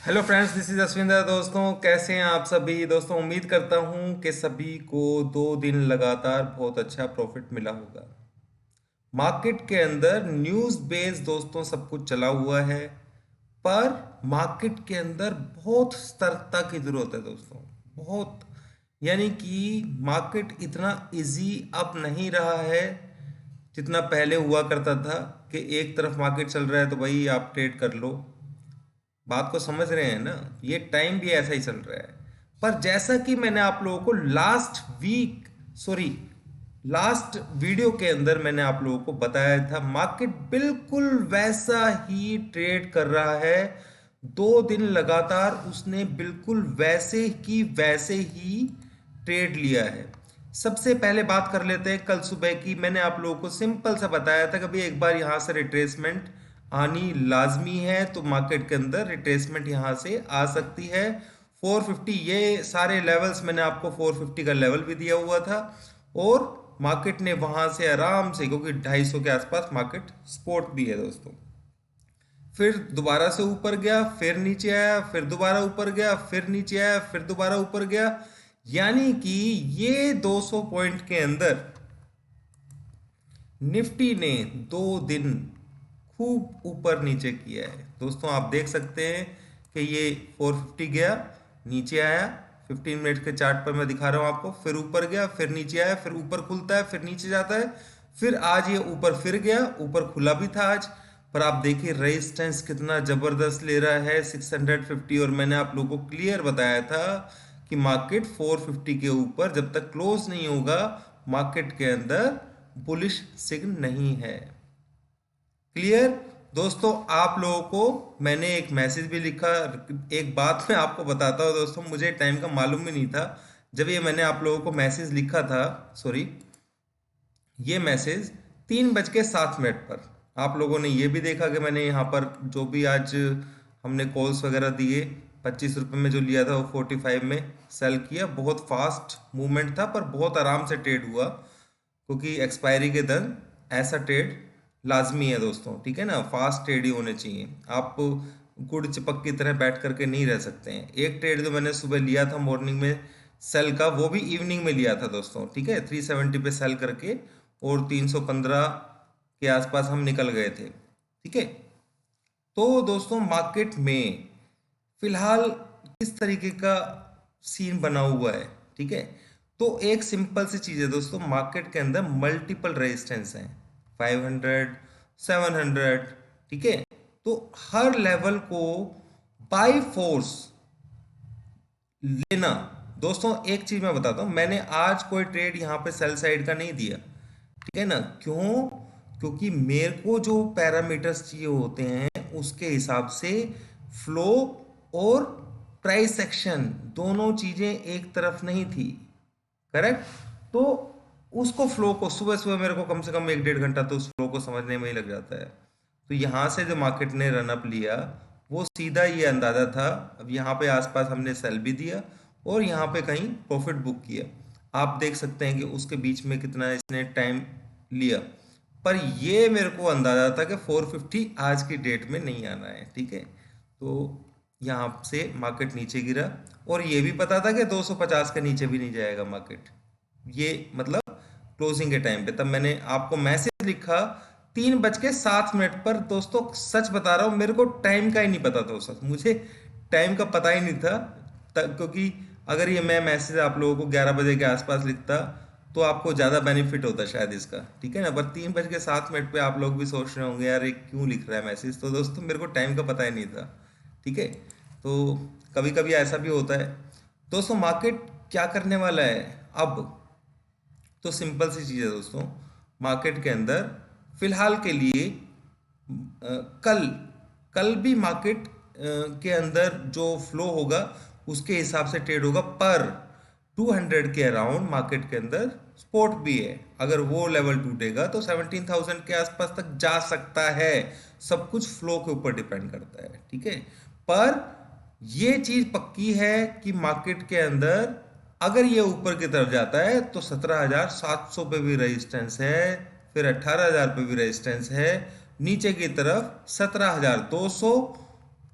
Hello friends, this is Ashwinder. दोस्तों, कैसे हैं आप सभी? दोस्तों, उम्मीद करता हूं कि सभी को 2 दिन लगातार बहुत अच्छा प्रॉफिट मिला होगा। मार्केट के अंदर न्यूज़ बेस दोस्तों सब कुछ चला हुआ है, पर मार्केट के अंदर बहुत सतर्कता की ज़रूरत है दोस्तों। बहुत, यानी कि मार्केट इतना इजी अब नहीं रहा है जितना पहले हुआ करता था कि एक तरफ मार्केट चल रहा है तो भाई आप ट्रेड कर लो। बात को समझ रहे हैं ना? ये टाइम भी ऐसा ही चल रहा है। पर जैसा कि मैंने आप लोगों को लास्ट वीडियो के अंदर मैंने आप लोगों को बताया था, मार्केट बिल्कुल वैसा ही ट्रेड कर रहा है। 2 दिन लगातार उसने बिल्कुल वैसे की वैसे ही ट्रेड लिया है। सबसे पहले बात कर लेते हैं कल सुबह की। मैंने आप लोगों को सिंपल सा बताया था कि भाई एक बार यहां से रिट्रेसमेंट आनी लाजमी है, तो मार्केट के अंदर रिट्रेसमेंट यहां से आ सकती है। 450, ये सारे लेवल्स मैंने आपको 450 का लेवल भी दिया हुआ था, और मार्केट ने वहां से आराम से, क्योंकि 250 के आसपास मार्केट सपोर्ट भी है दोस्तों, फिर दोबारा से ऊपर गया, फिर नीचे आया, फिर दोबारा ऊपर गया, फिर नीचे आया, फिर दोबारा ऊपर गया। यानी कि ये 200 पॉइंट के अंदर निफ्टी ने 2 दिन खूब ऊपर नीचे किया है दोस्तों। आप देख सकते हैं कि ये 450 गया, नीचे आया, 15 मिनट के चार्ट पर मैं दिखा रहा हूं आपको, फिर ऊपर गया, फिर नीचे आया, फिर ऊपर खुलता है, फिर नीचे जाता है, फिर आज ये ऊपर फिर गया, ऊपर खुला भी था आज। पर आप देखिए रेजिस्टेंस कितना जबरदस्त ले रहा है, 650। और मैंने आप लोगों को क्लियर बताया था कि मार्केट 450 के ऊपर जब तक क्लोज नहीं होगा, मार्केट के अंदर बुलिश सिग्न नहीं है। क्लियर? दोस्तों, आप लोगों को मैंने एक मैसेज भी लिखा। एक बात मैं आपको बताता हूँ दोस्तों, मुझे टाइम का मालूम भी नहीं था जब ये मैंने आप लोगों को मैसेज लिखा था। सॉरी, ये मैसेज 3:07 पर आप लोगों ने ये भी देखा कि मैंने यहाँ पर जो भी आज हमने कॉल्स वगैरह दिए, 25 रुपये में जो लिया था वो 45 में सेल किया। बहुत फास्ट मूवमेंट था, पर बहुत आराम से ट्रेड हुआ, क्योंकि एक्सपायरी के दिन ऐसा ट्रेड लाजमी है दोस्तों। ठीक है ना? फास्ट ट्रेड ही होने चाहिए। आप गुड़ चिपक की तरह बैठ करके नहीं रह सकते हैं। एक ट्रेड जो मैंने सुबह लिया था मॉर्निंग में सेल का, वो भी इवनिंग में लिया था दोस्तों। ठीक है, 370 पे सेल करके और 315 के आसपास हम निकल गए थे। ठीक है, तो दोस्तों मार्केट में फिलहाल किस तरीके का सीन बना हुआ है? ठीक है, तो एक सिंपल सी चीज है दोस्तों, मार्केट के अंदर मल्टीपल रेजिस्टेंस हैं, 500, 700। ठीक है, तो हर लेवल को बाय फोर्स लेना। दोस्तों, एक चीज मैं बताता हूं, मैंने आज कोई ट्रेड यहां पे सेल साइड का नहीं दिया। ठीक है ना? क्यों? क्योंकि मेरे को जो पैरामीटर्स चाहिए होते हैं उसके हिसाब से फ्लो और प्राइस एक्शन दोनों चीजें एक तरफ नहीं थी। करेक्ट? तो उसको फ्लो को सुबह सुबह मेरे को कम से कम 1-1.5 घंटा तो उस फ्लो को समझने में ही लग जाता है। तो यहाँ से जो मार्केट ने रनअप लिया, वो सीधा ये अंदाजा था। अब यहाँ पे आसपास हमने सेल भी दिया और यहाँ पे कहीं प्रॉफिट बुक किया। आप देख सकते हैं कि उसके बीच में कितना इसने टाइम लिया, पर ये मेरे को अंदाजा था कि 450 आज की डेट में नहीं आना है। ठीक है, तो यहाँ से मार्केट नीचे गिरा, और ये भी पता था कि 250 के नीचे भी नहीं जाएगा मार्केट। ये मतलब क्लोजिंग के टाइम पे तब मैंने आपको मैसेज लिखा 3:07 पर। दोस्तों, सच बता रहा हूँ, मेरे को टाइम का ही नहीं पता था उस वक्त, मुझे टाइम का पता ही नहीं था क्योंकि अगर ये मैं मैसेज आप लोगों को 11 बजे के आसपास लिखता तो आपको ज़्यादा बेनिफिट होता शायद इसका। ठीक है ना? पर 3:07 पे आप लोग भी सोच रहे होंगे यार ये क्यों लिख रहा है मैसेज। तो दोस्तों, मेरे को टाइम का पता ही नहीं था। ठीक है, तो कभी कभी ऐसा भी होता है। दोस्तों, मार्केट क्या करने वाला है अब? तो सिंपल सी चीज़ है दोस्तों, मार्केट के अंदर फिलहाल के लिए कल कल भी मार्केट के अंदर जो फ्लो होगा उसके हिसाब से ट्रेड होगा, पर 200 के अराउंड मार्केट के अंदर सपोर्ट भी है। अगर वो लेवल टूटेगा तो 17,000 के आसपास तक जा सकता है। सब कुछ फ्लो के ऊपर डिपेंड करता है। ठीक है, पर ये चीज पक्की है कि मार्केट के अंदर अगर ये ऊपर की तरफ जाता है तो 17,700 पे भी रेजिस्टेंस है, फिर 18,000 पे भी रेजिस्टेंस है, नीचे की तरफ 17,200,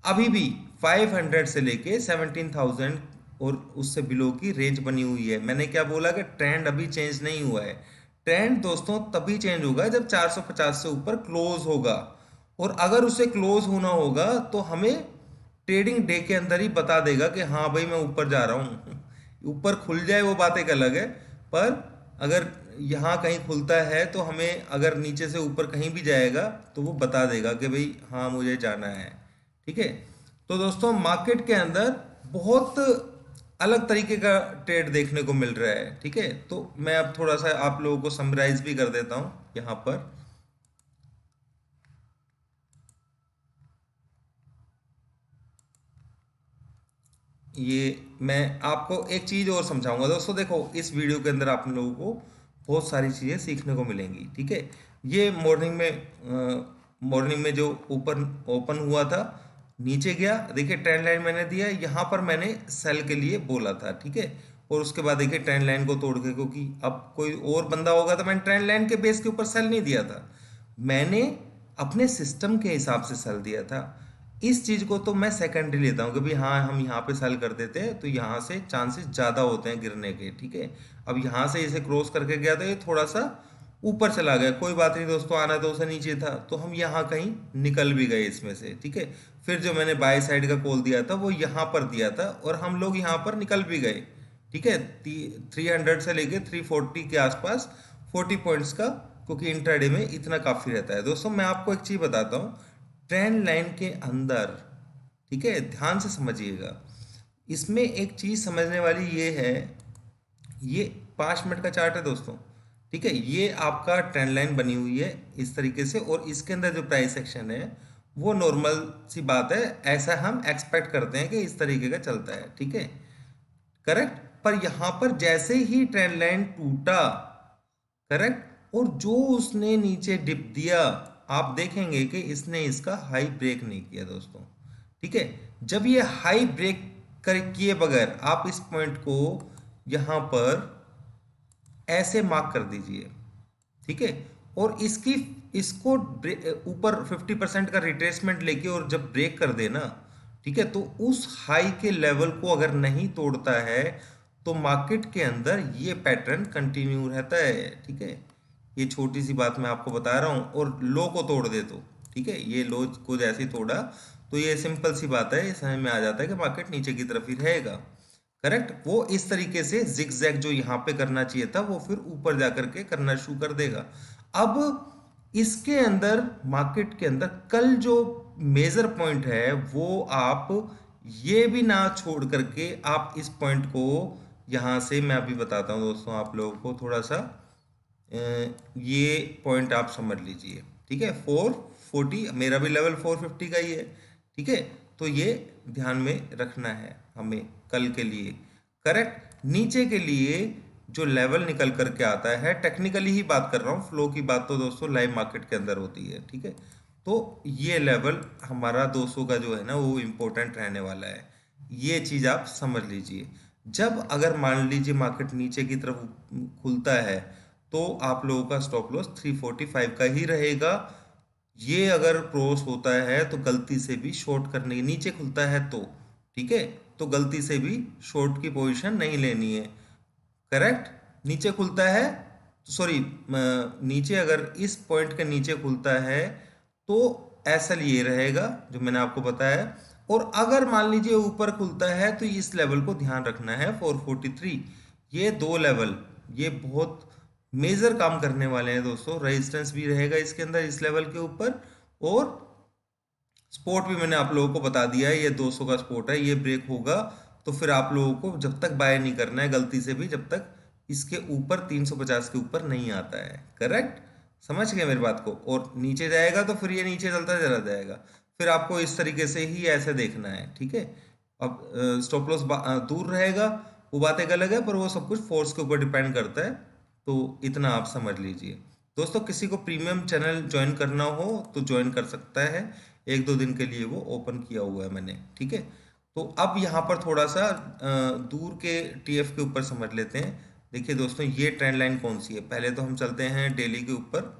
अभी भी 500 से लेके 17,000 और उससे बिलो की रेंज बनी हुई है। मैंने क्या बोला कि ट्रेंड अभी चेंज नहीं हुआ है। ट्रेंड दोस्तों तभी चेंज होगा जब 450 से ऊपर क्लोज होगा, और अगर उसे क्लोज होना होगा तो हमें ट्रेडिंग डे के अंदर ही बता देगा कि हाँ भाई मैं ऊपर जा रहा हूँ। ऊपर खुल जाए वो बात एक अलग है, पर अगर यहाँ कहीं खुलता है तो हमें, अगर नीचे से ऊपर कहीं भी जाएगा तो वो बता देगा कि भाई हाँ मुझे जाना है। ठीक है। तो दोस्तों मार्केट के अंदर बहुत अलग तरीके का ट्रेड देखने को मिल रहा है। ठीक है, तो मैं अब थोड़ा सा आप लोगों को समराइज भी कर देता हूँ यहाँ पर। ये मैं आपको एक चीज़ और समझाऊंगा दोस्तों। देखो इस वीडियो के अंदर आप लोगों को बहुत सारी चीज़ें सीखने को मिलेंगी। ठीक है, ये मॉर्निंग में जो ऊपर ओपन हुआ था, नीचे गया, देखिए ट्रेंड लाइन मैंने दिया, यहाँ पर मैंने सेल के लिए बोला था। ठीक है, और उसके बाद देखिए ट्रेंड लाइन को तोड़ के, क्योंकि अब कोई और बंदा होगा तो मैंने ट्रेंड लाइन के बेस के ऊपर सेल नहीं दिया था, मैंने अपने सिस्टम के हिसाब से सेल दिया था। इस चीज को तो मैं सेकेंडरी लेता हूँ कि भाई हाँ हम यहाँ पे सेल कर देते हैं तो यहाँ से चांसेस ज़्यादा होते हैं गिरने के। ठीक है, अब यहाँ से इसे क्रॉस करके गया तो ये थोड़ा सा ऊपर चला गया, कोई बात नहीं दोस्तों, आना तो उसे नीचे था, तो हम यहाँ कहीं निकल भी गए इसमें से। ठीक है, फिर जो मैंने बाय साइड का कॉल दिया था वो यहाँ पर दिया था और हम लोग यहाँ पर निकल भी गए। ठीक है, 300 से लेके 340 के आसपास 40 पॉइंट्स का, क्योंकि इंट्राडे में इतना काफ़ी रहता है। दोस्तों मैं आपको एक चीज़ बताता हूँ, ट्रेंड लाइन के अंदर, ठीक है ध्यान से समझिएगा, इसमें एक चीज़ समझने वाली ये है, ये 5 मिनट का चार्ट है दोस्तों। ठीक है, ये आपका ट्रेंड लाइन बनी हुई है इस तरीके से, और इसके अंदर जो प्राइस एक्शन है वो नॉर्मल सी बात है, ऐसा हम एक्सपेक्ट करते हैं कि इस तरीके का चलता है। ठीक है, करेक्ट। पर यहां पर जैसे ही ट्रेंड लाइन टूटा, करेक्ट, और जो उसने नीचे डिप दिया, आप देखेंगे कि इसने इसका हाई ब्रेक नहीं किया दोस्तों। ठीक है, जब ये हाई ब्रेक कर किए बगैर आप इस पॉइंट को यहां पर ऐसे मार्क कर दीजिए। ठीक है, और इसकी इसको ऊपर 50% का रिट्रेसमेंट लेके और जब ब्रेक कर देना, ठीक है, तो उस हाई के लेवल को अगर नहीं तोड़ता है तो मार्केट के अंदर ये पैटर्न कंटिन्यू रहता है। ठीक है, ये छोटी सी बात मैं आपको बता रहा हूँ, और लो को तोड़ दे तो, ठीक है, ये लो को जैसे ही तोड़ा तो ये सिंपल सी बात है, ये समझ में आ जाता है कि मार्केट नीचे की तरफ ही रहेगा। करेक्ट, वो इस तरीके से जिग जैग जो यहाँ पे करना चाहिए था वो फिर ऊपर जाकर के करना शुरू कर देगा। अब इसके अंदर मार्केट के अंदर कल जो मेजर पॉइंट है वो आप ये भी ना छोड़ करके आप इस पॉइंट को यहाँ से, मैं अभी बताता हूँ दोस्तों आप लोगों को थोड़ा सा, ये पॉइंट आप समझ लीजिए। ठीक है, 440, मेरा भी लेवल 450 का ही है। ठीक है, तो ये ध्यान में रखना है हमें कल के लिए। करेक्ट, नीचे के लिए जो लेवल निकल करके आता है, टेक्निकली ही बात कर रहा हूँ, फ्लो की बात तो दोस्तों लाइव मार्केट के अंदर होती है। ठीक है, तो ये लेवल हमारा 200 का जो है ना वो इम्पोर्टेंट रहने वाला है, ये चीज़ आप समझ लीजिए। जब अगर मान लीजिए मार्केट नीचे की तरफ खुलता है तो आप लोगों का स्टॉप लॉस 345 का ही रहेगा। ये अगर क्रॉस होता है तो गलती से भी शॉर्ट करने की, नीचे खुलता है तो, ठीक है, तो गलती से भी शॉर्ट की पोजीशन नहीं लेनी है। करेक्ट, नीचे खुलता है, सॉरी, नीचे अगर इस पॉइंट के नीचे खुलता है तो ऐसा ये रहेगा जो मैंने आपको बताया, और अगर मान लीजिए ऊपर खुलता है तो इस लेवल को ध्यान रखना है 443। ये दो लेवल ये बहुत मेजर काम करने वाले हैं दोस्तों, रेजिस्टेंस भी रहेगा इसके अंदर इस लेवल के ऊपर, और स्पोर्ट भी मैंने आप लोगों को बता दिया है, ये 200 का स्पोर्ट है, ये ब्रेक होगा तो फिर आप लोगों को जब तक बाय नहीं करना है गलती से भी, जब तक इसके ऊपर 350 के ऊपर नहीं आता है। करेक्ट, समझ गए मेरी बात को, और नीचे जाएगा तो फिर ये नीचे चलता चला जाएगा, फिर आपको इस तरीके से ही ऐसे देखना है। ठीक है, अब स्टॉप लॉस दूर रहेगा वो बात एक अलग है, पर वो सब कुछ फोर्स के ऊपर डिपेंड करता है, तो इतना आप समझ लीजिए। दोस्तों किसी को प्रीमियम चैनल ज्वाइन करना हो तो ज्वाइन कर सकता है, 1-2 दिन के लिए वो ओपन किया हुआ है मैंने। ठीक है, तो अब यहाँ पर थोड़ा सा दूर के टीएफ के ऊपर समझ लेते हैं। देखिए दोस्तों ये ट्रेंड लाइन कौन सी है, पहले तो हम चलते हैं डेली के ऊपर।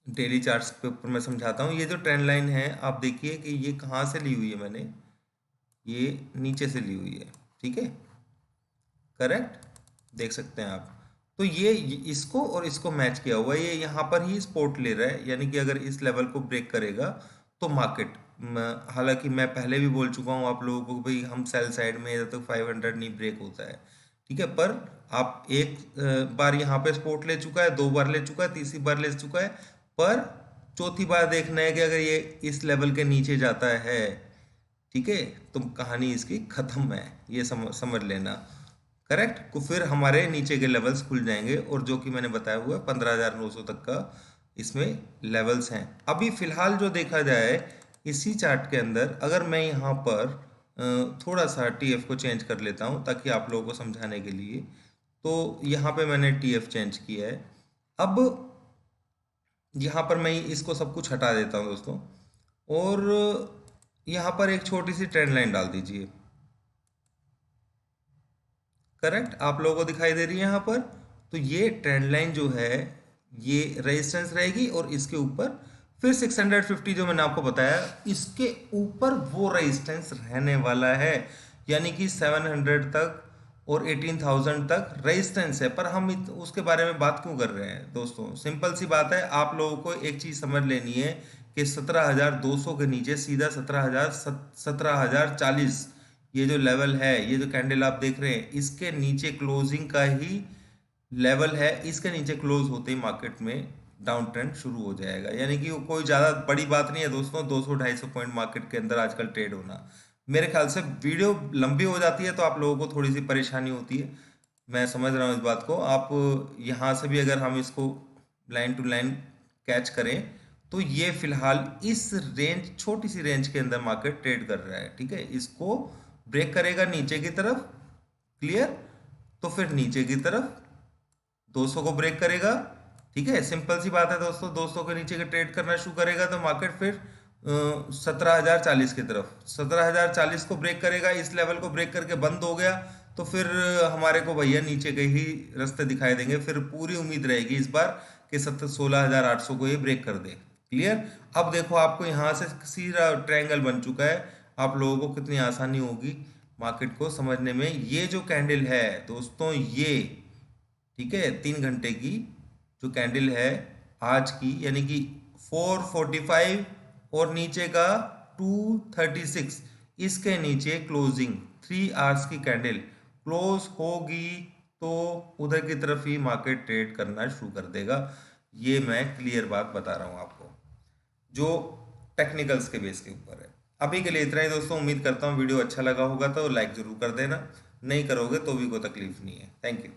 डेली चार्ट्स के ऊपर मैं समझाता हूँ। ये जो ट्रेंड लाइन है आप देखिए कि ये कहाँ से ली हुई है मैंने, ये नीचे से ली हुई है, ठीक है, करेक्ट, देख सकते हैं आप। तो ये इसको और इसको मैच किया हुआ है, ये यहाँ पर ही सपोर्ट ले रहा है, यानी कि अगर इस लेवल को ब्रेक करेगा तो मार्केट, हालांकि मैं पहले भी बोल चुका हूँ आप लोगों को भाई हम सेल साइड में जब तक 500 नहीं ब्रेक होता है, ठीक है, पर आप एक बार यहाँ पे सपोर्ट ले चुका है, 2 बार ले चुका है, तीसरी बार ले चुका है, पर चौथी बार देखना है कि अगर ये इस लेवल के नीचे जाता है, ठीक है, तो कहानी इसकी खत्म है, ये समझ लेना, करेक्ट, तो फिर हमारे नीचे के लेवल्स खुल जाएंगे, और जो कि मैंने बताया हुआ है 15,900 तक का इसमें लेवल्स हैं। अभी फिलहाल जो देखा जाए इसी चार्ट के अंदर, अगर मैं यहाँ पर थोड़ा सा टीएफ को चेंज कर लेता हूँ ताकि आप लोगों को समझाने के लिए, तो यहाँ पे मैंने टीएफ चेंज किया है। अब यहाँ पर मैं इसको सब कुछ हटा देता हूँ दोस्तों, और यहाँ पर एक छोटी सी ट्रेंड लाइन डाल दीजिए, करेक्ट, आप लोगों को दिखाई दे रही है यहाँ पर। तो ये ट्रेंड लाइन जो है ये रेजिस्टेंस रहेगी, और इसके ऊपर फिर 650 जो मैंने आपको बताया इसके ऊपर वो रेजिस्टेंस रहने वाला है, यानी कि 700 तक और 18,000 तक रेजिस्टेंस है। पर हम उसके बारे में बात क्यों कर रहे हैं दोस्तों, सिंपल सी बात है, आप लोगों को एक चीज समझ लेनी है कि 17,200 के नीचे सीधा 17,040 ये जो लेवल है, ये जो कैंडल आप देख रहे हैं इसके नीचे क्लोजिंग का ही लेवल है, इसके नीचे क्लोज होते ही मार्केट में डाउन ट्रेंड शुरू हो जाएगा, यानी कि वो कोई ज़्यादा बड़ी बात नहीं है दोस्तों, 200-250 पॉइंट मार्केट के अंदर आजकल ट्रेड होना। मेरे ख्याल से वीडियो लंबी हो जाती है तो आप लोगों को थोड़ी सी परेशानी होती है, मैं समझ रहा हूँ इस बात को। आप यहाँ से भी अगर हम इसको लाइन टू लाइन कैच करें तो ये फिलहाल इस रेंज, छोटी सी रेंज के अंदर मार्केट ट्रेड कर रहा है, ठीक है, इसको ब्रेक करेगा नीचे की तरफ, क्लियर, तो फिर नीचे की तरफ 200 को ब्रेक करेगा, ठीक है, सिंपल सी बात है दोस्तों, 200 के नीचे के ट्रेड करना शुरू करेगा तो मार्केट फिर 17,040 की तरफ, 17,040 को ब्रेक करेगा, इस लेवल को ब्रेक करके बंद हो गया तो फिर हमारे को भैया नीचे के ही रास्ते दिखाई देंगे, फिर पूरी उम्मीद रहेगी इस बार कि 16,800 को ये ब्रेक कर दे, क्लियर। अब देखो आपको यहाँ से सीधा ट्रायंगल बन चुका है, आप लोगों को कितनी आसानी होगी मार्केट को समझने में। ये जो कैंडल है दोस्तों, ये ठीक है 3 घंटे की जो कैंडल है आज की, यानी कि 445 और नीचे का 236, इसके नीचे क्लोजिंग 3 आवर्स की कैंडल क्लोज होगी तो उधर की तरफ ही मार्केट ट्रेड करना शुरू कर देगा। ये मैं क्लियर बात बता रहा हूँ आपको, जो टेक्निकल्स के बेस के ऊपर है। अभी के लिए इतना ही दोस्तों, उम्मीद करता हूँ वीडियो अच्छा लगा होगा तो लाइक जरूर कर देना, नहीं करोगे तो भी कोई तकलीफ नहीं है। Thank you.